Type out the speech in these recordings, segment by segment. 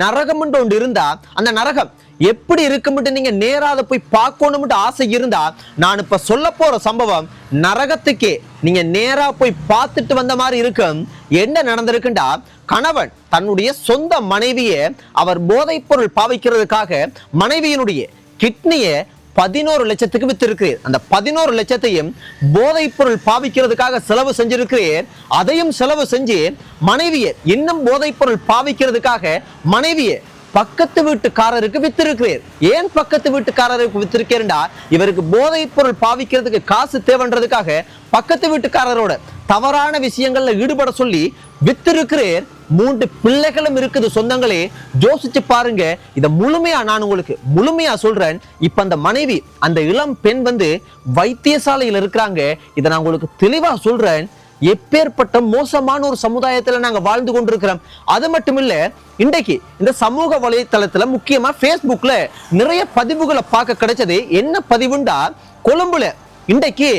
நரகம் ஒன்று இருந்தா அந்த நரகம் எப்படி இருக்கும்னு நீங்க நேராத போய் பார்க்கணும்னு ஆசை இருந்தா நான் இப்ப சொல்ல போற சம்பவம் நரகத்துக்கே நீங்க நேரா போய் பார்த்துட்டு வந்த மாதிரி இருக்கும். என்ன நடந்திருக்குண்டா, கணவன் தன்னுடைய சொந்த மனைவியை அவர் போதைப் பொருள் பாவிக்கிறதுக்காக மனைவியினுடைய கிட்னியை 11 லட்சத்துக்கு வித்திருக்கிறேன். அந்த 11 லட்சத்தையும் போதைப் பொருள் பாவிக்கிறதுக்காக செலவு செஞ்சிருக்கிறேன். அதையும் செலவு செஞ்சு மனைவியை இன்னும் போதைப் பொருள் பாவிக்கிறதுக்காக மனைவியை பக்கத்து வீட்டுக்காரருக்கு வித்திருக்கிறேன். ஏன் பக்கத்து வீட்டுக்காரருக்கு வித்திருக்கேன்டா, இவருக்கு போதைப் பொருள் பாவிக்கிறதுக்கு காசு தேவைன்றதுக்காக பக்கத்து வீட்டுக்காரரோட தவறான விஷயங்கள்ல ஈடுபட சொல்லி வித்திருக்கிறேன். 3 பிள்ளைகளும் இருக்குது சொந்தங்களே. யோசிச்சு பாருங்க. இதை முழுமையா நான் உங்களுக்கு முழுமையா சொல்றேன். இப்ப அந்த மனைவி, அந்த இளம் பெண் வைத்தியசாலையில் இருக்கிறாங்க. இதை நான் உங்களுக்கு தெளிவா சொல்றேன். எப்பேற்பட்ட மோசமான ஒரு சமுதாயத்துல நாங்க வாழ்ந்து கொண்டிருக்கிறோம். அது மட்டும் இல்ல, இன்றைக்கு இந்த சமூக வலைத்தளத்துல முக்கியமா Facebookல நிறைய பதிவுகளை பார்க்க கிடைச்சது. என்ன பதிவுண்டா, கொழும்புல இன்றைக்கு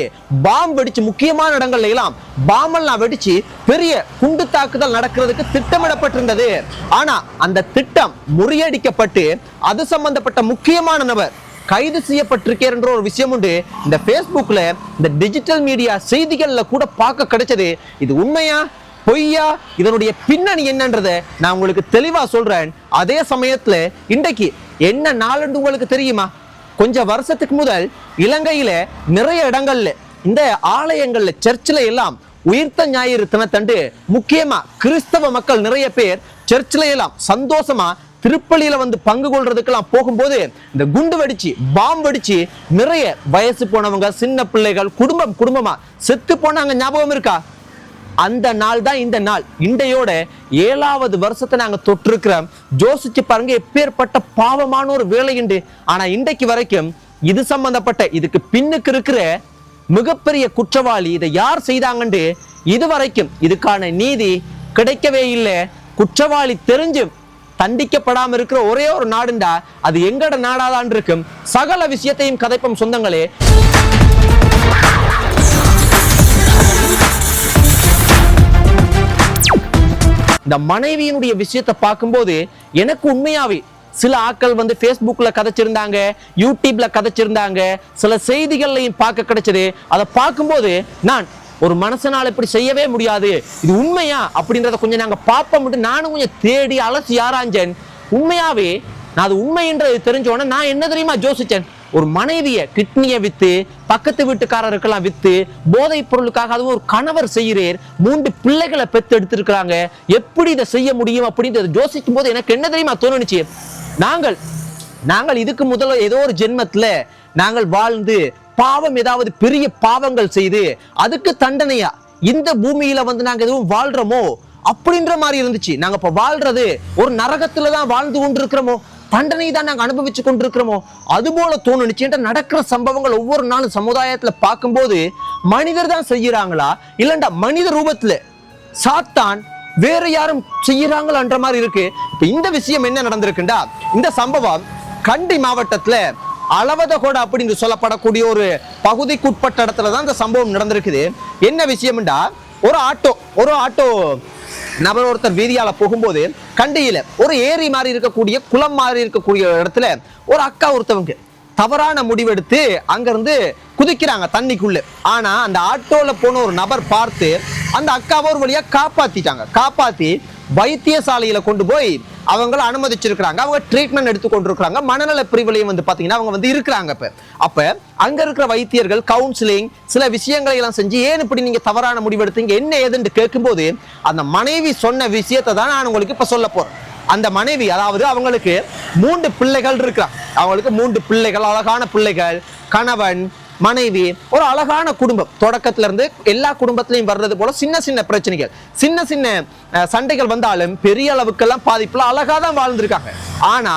பாம்பு வெடிச்சு முக்கியமான இடங்கள்ல எல்லாம் பாம்பெல்லாம் வெடிச்சு பெரிய குண்டு தாக்குதல் நடக்கிறதுக்கு திட்டமிடப்பட்டிருந்தது. ஆனா அந்த திட்டம் முறியடிக்கப்பட்டு அது சம்பந்தப்பட்ட முக்கியமான நபர் கைது செய்யப்பட்டிருக்கேன் என்ற ஒரு விஷயம் உண்டு. இந்த Facebookல இந்த டிஜிட்டல் மீடியா செய்திகள்ல கூட பார்க்க கிடைச்சது. இது உண்மையா பொய்யா, இதனுடைய பின்னணி என்னன்றதை நான் உங்களுக்கு தெளிவா சொல்றேன். அதே சமயத்துல இன்றைக்கு என்ன நாளுன்னு உங்களுக்கு தெரியுமா? கொஞ்சம் வருஷத்துக்கு முதல் இலங்கையில நிறைய இடங்கள்ல இந்த ஆலயங்கள்ல சர்ச்சில் எல்லாம் உயிர்த்த ஞாயிறு தினத்தண்டு முக்கியமா கிறிஸ்தவ மக்கள் நிறைய பேர் சர்ச்சில் எல்லாம் சந்தோஷமா திருப்பலியில பங்கு கொள்றதுக்கெல்லாம் போகும்போது இந்த குண்டு வெடிச்சு பாம்பு வெடிச்சு நிறைய வயசு போனவங்க, சின்ன பிள்ளைகள், குடும்பமா செத்து போனாங்க. ஞாபகம் இருக்கா? அந்த நாள் தான் இந்த நாள். இன்றையோட 7வது வருஷத்தை நாங்க தொட்டிருக்கிறோம். யோசிச்சு பாருங்க, எப்பேற்பட்ட பாவமான ஒரு வேலை உண்டு. ஆனா இன்றைக்கு வரைக்கும் இது சம்பந்தப்பட்ட இதுக்கு பின்னுக்கு இருக்கிற மிகப்பெரிய குற்றவாளி இதை யார் செய்தாங்கன்னு இதுவரைக்கும் இதுக்கான நீதி கிடைக்கவே இல்லை. குற்றவாளி தெரிஞ்சும் தண்டிக்கப்படாம இருக்கிற ஒரே ஒரு நாடுண்டா அது எங்கட நாடாதான் இருக்கும். சகல விஷயத்தையும் கதைப்போம் சொந்தங்களே. இந்த மனைவியினுடைய விஷயத்தை பார்க்கும்போது எனக்கு உண்மையாவே சில ஆட்கள் Facebookல கதைச்சிருந்தாங்க, யூடியூப்ல கதைச்சிருந்தாங்க, சில செய்திகள்லையும் பார்க்க கிடைச்சது. அதை பார்க்கும்போது நான் ஒரு மனுஷனால இப்படி செய்யவே முடியாது, இது உண்மையா அப்படின்றத கொஞ்சம் நாங்க பார்ப்போம். நானும் கொஞ்சம் தேடி அலசி ஆராய்ஞ்சேன். உண்மையாவே நான் அது உண்மைன்றது தெரிஞ்சோன்னா நான் என்ன தெரியுமா யோசிச்சேன், ஒரு மனைவிய கிட்னியை வித்து பக்கத்து வீட்டுக்காரருக்கெல்லாம் வித்து போதைப் பொருளுக்காக அதுவும் ஒரு கணவர் செய்கிறேன். 3 பிள்ளைகளை பெத்து எடுத்திருக்கிறாங்க. எப்படி இதை செய்ய முடியும் அப்படின்னு யோசிக்கும் போது எனக்கு என்ன தெரியுமா தோணுச்சு, நாங்கள் இதுக்கு முதல்ல ஏதோ ஒரு ஜென்மத்துல நாங்கள் வாழ்ந்து பாவம் ஏதாவது பெரிய பாவங்கள் செய்து அதுக்கு தண்டனையா இந்த பூமியில நாங்க எதுவும் வாழ்றோமோ அப்படின்ற மாதிரி இருந்துச்சு. நாங்க இப்ப வாழ்றது ஒரு நரகத்துலதான் வாழ்ந்து கொண்டிருக்கிறோமோ, தண்டனை தான் நாங்க அனுபவிச்சு கொண்டிருக்கிறோமோ அது போல தோணுச்சு. நடக்கிற சம்பவங்கள் ஒவ்வொரு நாளும் சமுதாயத்துல பார்க்கும்போது மனிதர் தான் செய்யறாங்களா இல்லண்டா மனித ரூபத்துல சாத்தான் வேற யாரும் செய்யறாங்களான்ற மாதிரி இருக்கு. இப்ப இந்த விஷயம் என்ன நடந்திருக்குண்டா, இந்த சம்பவம் கண்டி மாவட்டத்துல அளவதகோட அப்படின்னு சொல்லப்படக்கூடிய ஒரு பகுதிக்குட்பட்ட இடத்துலதான் இந்த சம்பவம் நடந்திருக்குது. என்ன விஷயம்டா, ஒரு ஆட்டோ நபர் ஒருத்தர் வீதியால போகும்போது கண்டியில ஒரு ஏரி மாதிரி இருக்கக்கூடிய குளம் மாதிரி இருக்கக்கூடிய இடத்துல ஒரு அக்கா ஒருத்தவங்க தவறான முடிவெடுத்து அங்கிருந்து குதிக்கிறாங்க தண்ணிக்குள்ள. ஆனா அந்த ஆட்டோல போன ஒரு நபர் பார்த்து அந்த அக்காவை ஒரு வழியா காப்பாத்தி வைத்தியசாலையில கொண்டு போய் அவங்களை அனுமதிச்சிருக்கிறாங்க. அவங்க ட்ரீட்மெண்ட் எடுத்து கொண்டிருக்கிறாங்க. மனநல பிரிவுலையும் பாத்தீங்கன்னா அவங்க இருக்கிறாங்க. அப்ப அங்க இருக்கிற வைத்தியர்கள் கவுன்சிலிங் சில விஷயங்களை எல்லாம் செஞ்சு ஏன் இப்படி நீங்க தவறான முடிவெடுத்தீங்க என்ன ஏதுன்னு கேட்கும்போது அந்த மனைவி சொன்ன விஷயத்தை தான் நான் உங்களுக்கு இப்ப சொல்ல போறேன். அந்த மனைவி, அதாவது அவங்களுக்கு 3 பிள்ளைகள் இருக்கிறாங்க. அவங்களுக்கு 3 பிள்ளைகள், அழகான பிள்ளைகள், கணவன், மனைவி, ஒரு அழகான குடும்பம். தொடக்கத்துல இருந்து எல்லா குடும்பத்திலையும் வர்றது போல சின்ன சின்ன பிரச்சனைகள், சின்ன சின்ன சண்டைகள் வந்தாலும் பெரிய அளவுக்கெல்லாம் பாதிப்புல அழகா தான் வாழ்ந்திருக்காங்க. ஆனா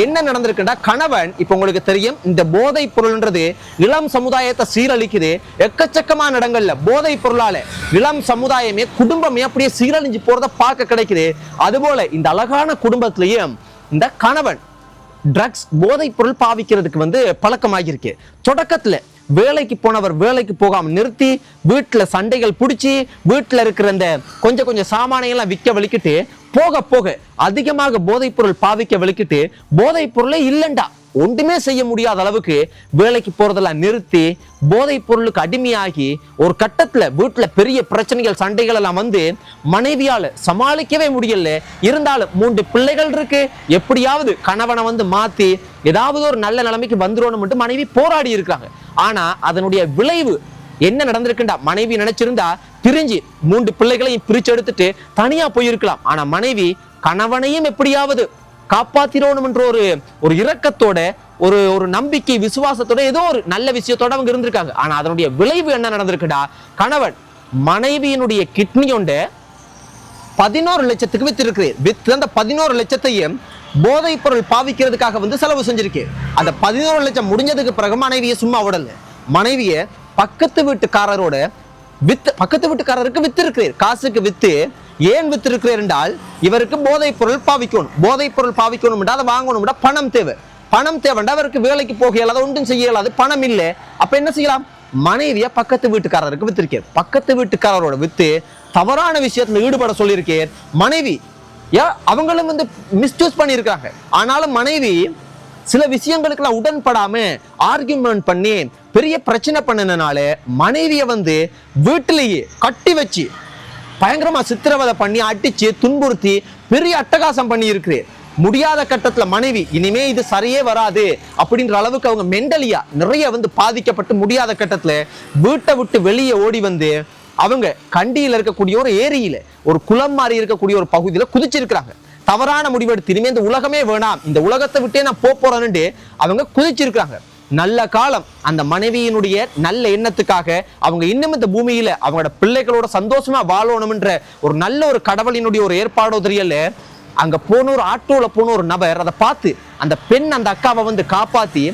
என்ன நடந்திருக்குன்னா, கணவன் இப்ப உங்களுக்கு தெரியும் இந்த போதைப் பொருள்ன்றது இளம் சமுதாயத்தை சீரழிக்குது. எக்கச்சக்கமான இடங்கள்ல போதைப் பொருளால இளம் சமுதாயமே குடும்பமே அப்படியே சீரழிஞ்சு போறத பார்க்க கிடைக்குது. அதுபோல இந்த அழகான குடும்பத்திலையும் இந்த கணவன் ட்ரக்ஸ் போதைப் பொருள் பாவிக்கிறதுக்கு பழக்கமாகிருக்கு. தொடக்கத்துல வேலைக்கு போனவர் வேலைக்கு போகாம நிறுத்தி வீட்டுல சண்டைகள் பிடிச்சி வீட்டுல இருக்கிற இந்த கொஞ்சம் சாமானையெல்லாம் விற்க வலிக்கிட்டு போக போக அதிகமாக போதைப் பொருள் பாவிக்க விளக்கிட்டு போதைப் பொருளே இல்லண்டா ஒன்றுமே செய்ய முடியாத அளவுக்கு வேலைக்கு போறதெல்லாம் நிறுத்தி போதைப் பொருளுக்கு அடிமையாகி ஒரு கட்டத்துல வீட்டுல பெரிய பிரச்சனைகள் சண்டைகள் எல்லாம் வந்து மனைவியால சமாளிக்கவே முடியல. இருந்தாலும் 3 பிள்ளைகள் இருக்கு, எப்படியாவது கணவனை வந்து மாத்தி ஏதாவது ஒரு நல்ல நிலைமைக்கு வந்துருவோம் மனைவி போராடி இருக்காங்க. ஆனா அதனுடைய விளைவு என்ன நடந்திருக்குண்டா, மனைவி நினைச்சிருந்தா பிரிஞ்சு 3 பிள்ளைகளையும் பிரிச்சு எடுத்துட்டு தனியா போயிருக்கலாம். ஆனா மனைவி கணவனையும் எப்படியாவது காப்பாத்திரோணும் என்ற ஒரு இரக்கத்தோட ஒரு நம்பிக்கை விசுவாசத்தோட ஏதோ ஒரு நல்ல விஷயத்தோட அவங்க இருந்திருக்காங்க. ஆனா அதனுடைய விளைவு என்ன நடந்திருக்குடா, கணவன் மனைவியினுடைய கிட்னி கொண்ட 11 லட்சத்துக்கு வித்து அந்த 11 லட்சத்தையும் போதைப் பொருள் பாவிக்கிறதுக்காக வந்து செலவு செஞ்சிருக்கு. அந்த 11 லட்சம் முடிஞ்சதுக்கு பிறகு மனைவியை சும்மா விடல, மனைவிய பக்கத்து வீட்டுக்காரருக்கு வித்து இருக்கிறார். காசுக்கு வித்து ஏன் வித்து இருக்கிறார் என்றால் இவருக்கு போதைப் பொருள் பாவிக்கணும் அதை வாங்கணும் பணம் தேவை. பணம் தேவைண்டா அவருக்கு வேலைக்கு போக இயலாது, ஒன்றும் செய்ய இயலாது, பணம் இல்லை. அப்ப என்ன செய்யலாம், மனைவிய பக்கத்து வீட்டுக்காரருக்கு வித்திருக்கார். பக்கத்து வீட்டுக்காரரோட வித்து தவறான விஷயத்துல ஈடுபட சொல்லியிருக்கார். மனைவி அவங்களும் வந்து மிஸ்யூஸ் பண்ணியிருக்காங்க. ஆனாலும் மனைவி சில விஷயங்களுக்கெல்லாம் உடன்படாம ஆர்கியூமெண்ட் பண்ணி பெரிய பிரச்சனை பண்ணனால மனைவிய வந்து வீட்டிலேயே கட்டி வச்சு பயங்கரமா சித்திரவதை பண்ணி அடிச்சு துன்புறுத்தி பெரிய அட்டகாசம் பண்ணி இருக்கிறேன். முடியாத கட்டத்துல மனைவி இனிமே இது சரியே வராது அப்படின்ற அளவுக்கு அவங்க மென்டலியா நிறைய வந்து பாதிக்கப்பட்டு முடியாத கட்டத்துல வீட்டை விட்டு வெளியே ஓடி வந்து அவங்க கண்டியில இருக்கக்கூடிய ஒரு ஏரியில ஒரு குளம் மாதிரி இருக்கக்கூடிய ஒரு பகுதியில குதிச்சிருக்கிறாங்க. தவறான முடிவெடுத்து இனிமே இந்த உலகமே வேணாம், இந்த உலகத்தை விட்டே நான் போறேன்னு அவங்க குதிச்சிருக்காங்க. நல்ல காலம் அந்த மனைவியினுடைய நல்ல எண்ணத்துக்காக அவங்க இன்னும் இந்த பூமியில அவங்களோட பிள்ளைகளோட சந்தோஷமா வாழணும்ன்ற ஒரு நல்ல ஒரு கடவுளினுடைய ஒரு ஏற்பாடோ தெரியல. அங்க போன ஒரு ஆட்டோல போன ஒரு நபர் அதை பார்த்து அந்த பெண் அந்த அக்காவை வந்து காப்பாத்தி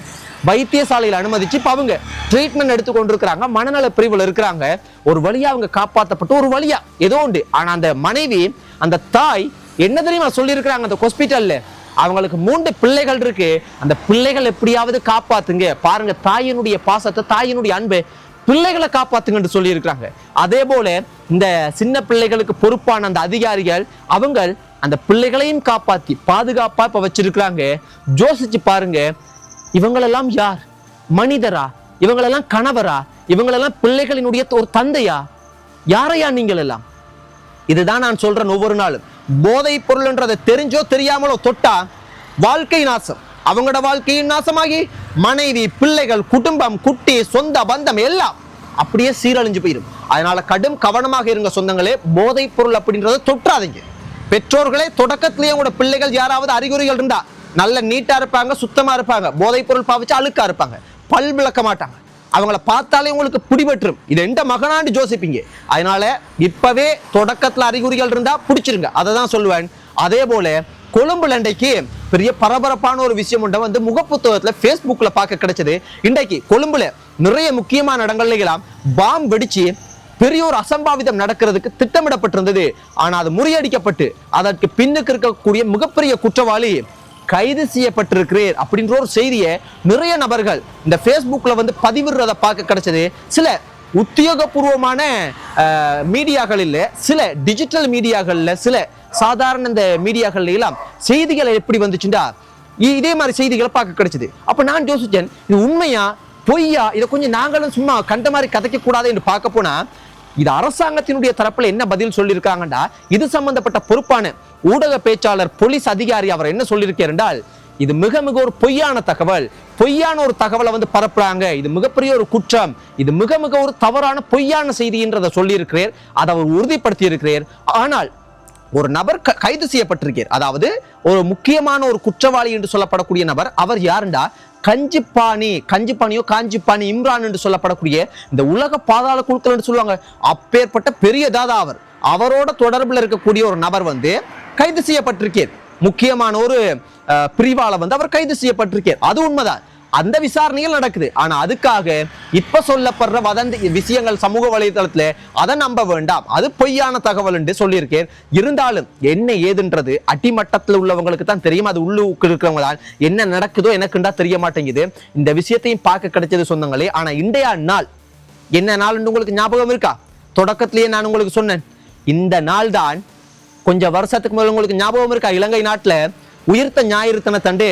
வைத்தியசாலையில் அனுமதிச்சு இப்ப அவங்க ட்ரீட்மெண்ட் எடுத்து கொண்டிருக்கிறாங்க. மனநல பிரிவுல இருக்கிறாங்க. ஒரு வழியா அவங்க காப்பாற்றப்பட்டு ஒரு வழியா ஏதோ உண்டு. ஆனா அந்த மனைவி அந்த தாய் என்ன தெரியுமா சொல்லி இருக்கிறாங்க, அந்த ஹாஸ்பிட்டல்ல அவங்களுக்கு 3 பிள்ளைகள் இருக்கு, அந்த பிள்ளைகள் எப்படியாவது காப்பாத்துங்க. பாருங்க தாயினுடைய பாசத்தை, தாயினுடைய அன்பை, பிள்ளைகளை காப்பாத்துங்கன்னு சொல்லி இருக்கிறாங்க. அதே போல இந்த சின்ன பிள்ளைகளுக்கு பொறுப்பான அந்த அதிகாரிகள் அவங்க அந்த பிள்ளைகளையும் காப்பாத்தி பாதுகாப்பா இப்ப வச்சிருக்கிறாங்க. யோசிச்சு பாருங்க, இவங்களெல்லாம் யார்? மனிதரா? இவங்களெல்லாம் கணவரா? இவங்களெல்லாம் பிள்ளைகளினுடைய ஒரு தந்தையா? யாரையா நீங்கள் எல்லாம்? இதுதான் நான் சொல்றேன். ஒவ்வொரு நாளும் போதைப் பொருள்ன்றதை தெரிஞ்சோ தெரியாமலோ தொட்டா வாழ்க்கை நாசம். அவங்களோட வாழ்க்கையின் நாசமாகி மனைவி, பிள்ளைகள், குடும்பம், குட்டி, சொந்த பந்தம் எல்லாம் அப்படியே சீரழிஞ்சு போயிடும். அதனால கடும் கவனமாக இருங்க சொந்தங்களே. போதைப் பொருள் அப்படின்றத தொற்றாதீங்க. பெற்றோர்களே தொடக்கத்திலேயே உங்களோட பிள்ளைகள் யாராவது அறிகுறிகள் இருந்தா நல்ல நீட்டா இருப்பாங்க, சுத்தமா இருப்பாங்க, போதைப் பொருள் பாவிச்சு அழுக்கா இருப்பாங்க, பல் விளக்க மாட்டாங்க, அவங்கள பார்த்தாலே உங்களுக்கு பிடிபட்டுரும். இது எந்த மகனாண்டு யோசிப்பீங்க. அதனால இப்பவே தொடக்கத்துல அறிகுறிகள் இருந்தா பிடிச்சிருங்க, அதை தான் சொல்லுவேன். அதே போல கொழும்புல இன்றைக்கு பெரிய பரபரப்பான ஒரு விஷயம் உண்ட வந்து முகப்புத்தகத்துல பேஸ்புக்ல பார்க்க கிடைச்சது. இன்றைக்கு கொழும்புல நிறைய முக்கியமான இடங்கள்ல எல்லாம் பாம் வெடிச்சு பெரிய ஒரு அசம்பாவிதம் நடக்கிறதுக்கு திட்டமிடப்பட்டிருந்தது. ஆனா அது முறியடிக்கப்பட்டு அதற்கு பின்னுக்கு இருக்கக்கூடிய மிகப்பெரிய குற்றவாளி கைது செய்யப்பட்டிருக்கிறார் அப்படின்ற ஒரு செய்தியை நிறைய நபர்கள் இந்த பேஸ்புக்ல வந்து பதிவிடுறதை பார்க்க கிடைச்சது. சில உத்தியோகபூர்வமான மீடியாக்கள் இல்ல, சில டிஜிட்டல் மீடியாக்கள்ல, சில சாதாரண இந்த மீடியாக்கள்ல எல்லாம் செய்திகள் எப்படி வந்துச்சுண்டா இதே மாதிரி செய்திகளை பார்க்க கிடைச்சது. அப்ப நான் யோசிச்சேன், இது உண்மையா பொய்யா? இதை கொஞ்சம் நாங்களும் சும்மா கண்ட மாதிரி கதைக்க கூடாது என்று பார்க்க போனா இது அரசாங்கத்தினுடைய தரப்புல என்ன பதில் சொல்லியிருக்காங்கடா, இது சம்பந்தப்பட்ட பொறுப்பான ஊடக பேச்சாளர் போலீஸ் அதிகாரி அவர் என்ன சொல்லியிருக்கார் என்றால், இது மிக மிக ஒரு பொய்யான தகவல், பொய்யான ஒரு தகவலை வந்து பரப்புறாங்க, இது மிகப்பெரிய ஒரு குற்றம், இது மிக மிக ஒரு தவறான பொய்யான செய்தி என்றதை சொல்லியிருக்கிறார். அதை அவர் உறுதிப்படுத்தி இருக்கிறார். ஆனால் ஒரு நபர் கைது செய்யப்பட்டிருக்கிறார். அதாவது ஒரு முக்கியமான ஒரு குற்றவாளி என்று சொல்லப்படக்கூடிய நபர். அவர் யாருண்டா, காஞ்சிப்பாணி இம்ரான் என்று சொல்லப்படக்கூடிய இந்த உலக பாதாள குழுக்கள் என்று சொல்லுவாங்க. அப்பேற்பட்ட பெரிய தாதா அவர். அவரோட தொடர்பில் இருக்கக்கூடிய ஒரு நபர் வந்து கைது செய்யப்பட்டிருக்கிறார். முக்கியமான ஒரு பிரிவால வந்து அவர் கைது செய்யப்பட்டிருக்கிறார். அது உண்மைதான், அந்த விசாரணைகள் நடக்குது. ஆனா அதுக்காக இப்ப சொல்லப்படுற வதந்தி விஷயங்கள் சமூக வலைதளத்துல அதை நம்ப வேண்டாம், அது பொய்யான தகவல் என்று சொல்லியிருக்கேன். இருந்தாலும் என்ன ஏதுன்றது அடிமட்டத்தில் உள்ளவங்களுக்கு தான் தெரியும். அது உள்ளுக்கு இருக்கிறவங்க தான் என்ன நடக்குதோ எனக்குண்டா தெரிய மாட்டேங்குது. இந்த விஷயத்தையும் பார்க்க கிடைச்சது சொந்தங்களே. ஆனா இன்றைய நாள் என்ன நாள் உங்களுக்கு ஞாபகம் இருக்கா? தொடக்கத்திலேயே நான் உங்களுக்கு சொன்னேன், இந்த நாள் தான் கொஞ்சம் வருஷத்துக்கு முதல்ல உங்களுக்கு ஞாபகம் இருக்கா, இலங்கை நாட்டுல உயிர்த்த ஞாயிறு தினத்தண்டு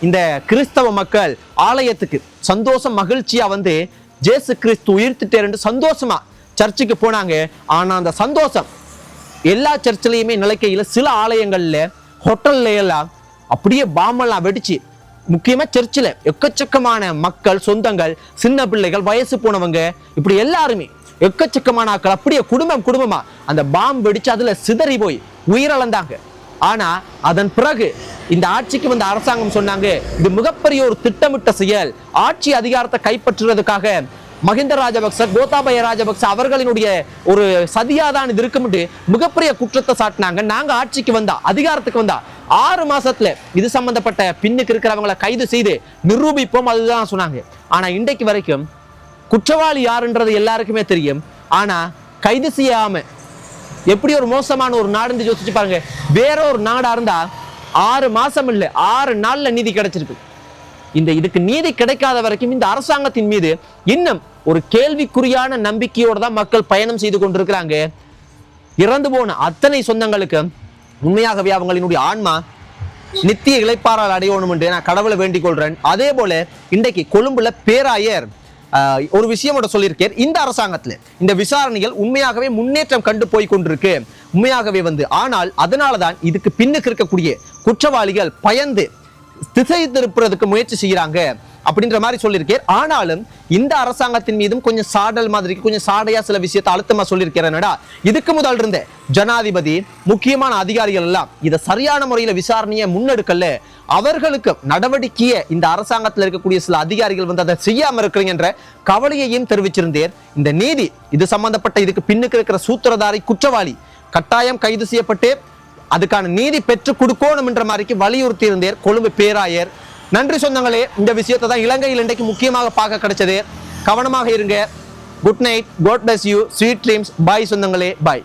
இந்த கிறிஸ்தவ மக்கள் ஆலயத்துக்கு சந்தோஷம் மகிழ்ச்சியா வந்து ஜேசு கிறிஸ்து உயிர்த்துட்டேன்னு சந்தோஷமா சர்ச்சுக்கு போனாங்க. ஆனா அந்த சந்தோஷம் எல்லா சர்ச்சிலையுமே நிலைக்கையில சில ஆலயங்கள்ல ஹோட்டல்ல எல்லாம் அப்படியே பாம்பெல்லாம் வெடிச்சு, முக்கியமா சர்ச்சில் எக்கச்சக்கமான மக்கள், சொந்தங்கள், சின்ன பிள்ளைகள், வயசு போனவங்க, இப்படி எல்லாருமே எக்கச்சக்கமான ஆட்கள் அப்படியே குடும்பமா அந்த பாம்பு வெடிச்சு அதுல சிதறி போய் உயிரிழந்தாங்க. ஆனா அதன் பிறகு இந்த ஆட்சிக்கு வந்த அரசாங்கம் சொன்னாங்க, இது மிகப்பெரிய ஒரு திட்டமிட்ட செயல், ஆட்சி அதிகாரத்தை கைப்பற்றுறதுக்காக மஹிந்த ராஜபக்ச, கோத்தாபய ராஜபக்ச அவர்களினுடைய ஒரு சதியாதான் இது இருக்கும்ட்டு மிகப்பெரிய குற்றத்தை சாட்டினாங்க. நாங்க ஆட்சிக்கு வந்தா, அதிகாரத்துக்கு வந்தா 6 மாசத்துல இது சம்பந்தப்பட்ட பின்னுக்கு இருக்கிறவங்களை கைது செய்து நிரூபிப்போம், அதுதான் சொன்னாங்க. ஆனா இன்றைக்கு வரைக்கும் குற்றவாளி யாருன்றது எல்லாருக்குமே தெரியும். ஆனா கைது செய்யாம எப்படி ஒரு மோசமான ஒரு நாடு யோசிச்சு பாருங்க. வேற ஒரு நாடா இருந்தா 6 மாசம் இல்ல 6 நாள்ல நீதி கிடைச்சிருக்கு. இதுக்கு நீதி கிடைக்காத வரைக்கும் இந்த அரசாங்கத்தின் மீது இன்னும் ஒரு கேள்விக்குறியான நம்பிக்கையோடு தான் மக்கள் பயணம் செய்து கொண்டிருக்கிறாங்க. இறந்து போன அத்தனை சொந்தங்களுக்கு உண்மையாகவே அவங்களினுடைய ஆன்மா நித்திய இளைப்பாறல் அடையணும் என்று நான் கடவுளை வேண்டிக் கொள்றேன். அதே போல இன்றைக்கு கொழும்புல பேராயர் ஒரு விஷயம் சொல்லியிருக்கேன். இந்த அரசாங்கத்துல இந்த விசாரணைகள் உண்மையாகவே முன்னேற்றம் கண்டு போய் கொண்டிருக்கு உண்மையாகவே ஆனால் அதனாலதான் இதுக்கு பின்னுக்கு இருக்கக்கூடிய குற்றவாளிகள் பயந்து திசை திருப்புறதுக்கு முயற்சி செய்யறாங்க அப்படின்ற மாதிரி சொல்லியிருக்கேன். ஆனாலும் இந்த அரசாங்கத்தின் மீதும் கொஞ்சம் சாடல் மாதிரி, கொஞ்சம் சாடையா சில விஷயத்தை அழுத்தமா சொல்லியிருக்கிறேன்டா. இதுக்கு முதல் இருந்த ஜனாதிபதி, முக்கியமான அதிகாரிகள் எல்லாம் இதை சரியான முறையில விசாரணையை முன்னெடுக்கல. அவர்களுக்கு நடவடிக்கையை இந்த அரசாங்கத்தில் இருக்கக்கூடிய சில அதிகாரிகள் வந்து அதை செய்யாம இருக்கிறீங்க என்ற கவலையையும் தெரிவிச்சிருந்தேன். இந்த நீதி இது சம்பந்தப்பட்ட இதுக்கு பின்னுக்கு இருக்கிற சூத்திரதாரி குற்றவாளி கட்டாயம் கைது செய்யப்பட்டு அதுக்கான நீதி பெற்று கொடுக்கணும் என்ற மாதிரிக்கு வலியுறுத்தி இருந்தேன் கொழும்பு பேராயர். நன்றி சொந்தங்களே, இந்த விஷயத்தை தான் இலங்கையில் இன்றைக்கு முக்கியமாக பார்க்க கிடைச்சது. கவனமாக இருங்க. Good night, God bless you, sweet dreams. Bye சொந்தங்களே, பாய்.